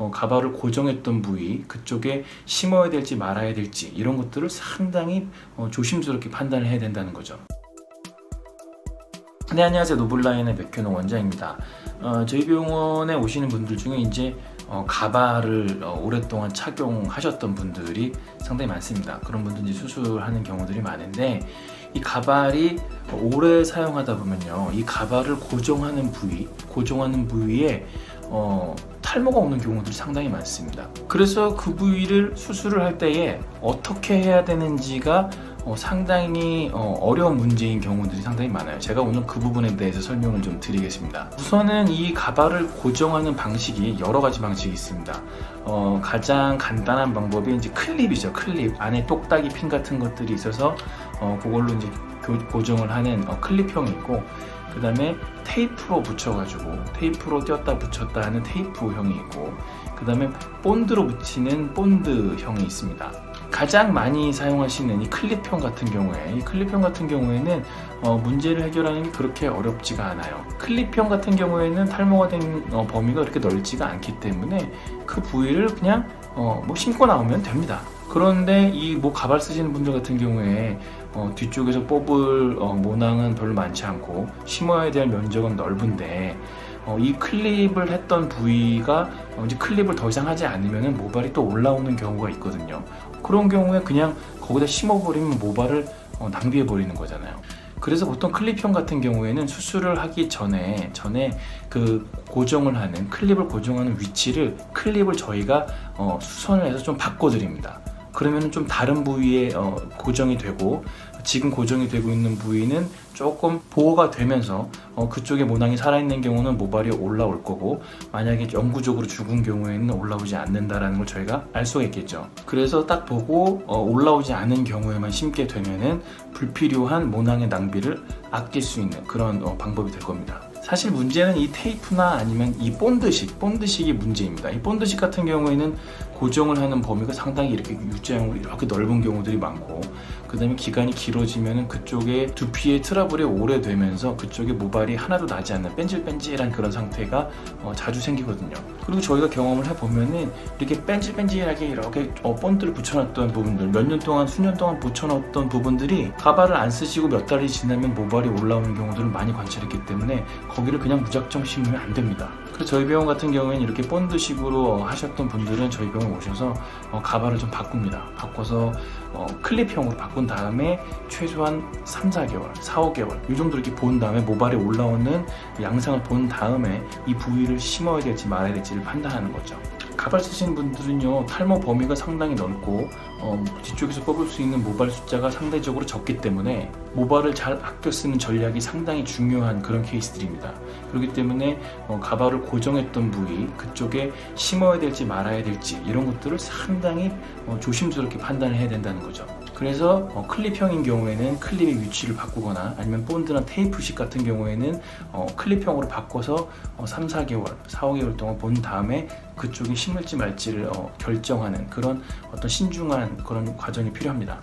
가발을 고정했던 부위 그쪽에 심어야 될지 말아야 될지 이런 것들을 상당히 조심스럽게 판단을 해야 된다는 거죠. 네, 안녕하세요. 노블라인의 백현웅 원장입니다. 저희 병원에 오시는 분들 중에 이제 가발을 오랫동안 착용하셨던 분들이 상당히 많습니다. 그런 분들이 수술하는 경우들이 많은데, 이 가발이 오래 사용하다 보면요, 이 가발을 고정하는 부위에 탈모가 오는 경우들이 상당히 많습니다. 그래서 그 부위를 수술을 할 때에 어떻게 해야 되는지가 상당히 어려운 문제인 경우들이 상당히 많아요. 제가 오늘 그 부분에 대해서 설명을 좀 드리겠습니다. 우선은 이 가발을 고정하는 방식이 여러 가지 방식이 있습니다. 가장 간단한 방법이 이제 클립이죠. 클립 안에 똑딱이 핀 같은 것들이 있어서 그걸로 이제 고정을 하는 클립형이 있고, 그 다음에 테이프로 붙여가지고 테이프로 띄었다 붙였다 하는 테이프형이 있고, 그 다음에 본드로 붙이는 본드형이 있습니다. 가장 많이 사용하시는 이 클립형 같은 경우에는 문제를 해결하는 게 그렇게 어렵지가 않아요. 클립형 같은 경우에는 탈모가 된 범위가 그렇게 넓지가 않기 때문에 그 부위를 그냥 심고 나오면 됩니다. 그런데 이 가발 쓰시는 분들 같은 경우에 뒤쪽에서 뽑을 모낭은 별로 많지 않고 심어야 될 면적은 넓은데, 이 클립을 했던 부위가 이제 클립을 더 이상 하지 않으면 모발이 또 올라오는 경우가 있거든요. 그런 경우에 그냥 거기다 심어버리면 모발을 낭비해 버리는 거잖아요. 그래서 보통 클립형 같은 경우에는 수술을 하기 전에 그 고정을 하는 클립을 고정하는 위치를 클립을 저희가 수선을 해서 좀 바꿔드립니다. 그러면 좀 다른 부위에 고정이 되고, 지금 고정이 되고 있는 부위는 조금 보호가 되면서 그쪽에 모낭이 살아있는 경우는 모발이 올라올 거고, 만약에 영구적으로 죽은 경우에는 올라오지 않는다라는 걸 저희가 알 수가 있겠죠. 그래서 딱 보고 올라오지 않은 경우에만 심게 되면은 불필요한 모낭의 낭비를 아낄 수 있는 그런 방법이 될 겁니다. 사실 문제는 이 테이프나 아니면 이 본드식이 문제입니다. 이 본드식 같은 경우에는 고정을 하는 범위가 상당히 이렇게 U자형으로 이렇게 넓은 경우들이 많고, 그 다음에 기간이 길어지면 그쪽에 두피의 트러블이 오래되면서 그쪽에 모발이 하나도 나지 않는 뺀질뺀질한 그런 상태가 자주 생기거든요. 그리고 저희가 경험을 해보면은 이렇게 뺀질뺀질하게 이렇게 본드를 붙여놨던 부분들, 몇 년 동안 수년 동안 붙여놨던 부분들이 가발을 안 쓰시고 몇 달이 지나면 모발이 올라오는 경우들을 많이 관찰했기 때문에 거기를 그냥 무작정 심으면 안 됩니다. 그래서 저희 병원 같은 경우에는 이렇게 본드식으로 하셨던 분들은 저희 병원 오셔서 가발을 좀 바꿔서 클립형으로 바꾼 다음에 최소한 3-4개월, 4-5개월 이 정도 이렇게 본 다음에 모발이 올라오는 양상을 본 다음에 이 부위를 심어야 될지 말아야 될지를 판단하는 거죠. 가발 쓰시는 분들은요, 탈모 범위가 상당히 넓고 뒤쪽에서 뽑을 수 있는 모발 숫자가 상대적으로 적기 때문에 모발을 잘 아껴 쓰는 전략이 상당히 중요한 그런 케이스들입니다. 그렇기 때문에 가발을 고정했던 부위 그쪽에 심어야 될지 말아야 될지 이런 것들을 상당히 조심스럽게 판단을 해야 된다는 거죠. 그래서 클립형인 경우에는 클립의 위치를 바꾸거나, 아니면 본드나 테이프식 같은 경우에는 클립형으로 바꿔서 3-4개월, 4-5개월 동안 본 다음에 그쪽에 심을지 말지를 결정하는 그런 어떤 신중한 그런 과정이 필요합니다.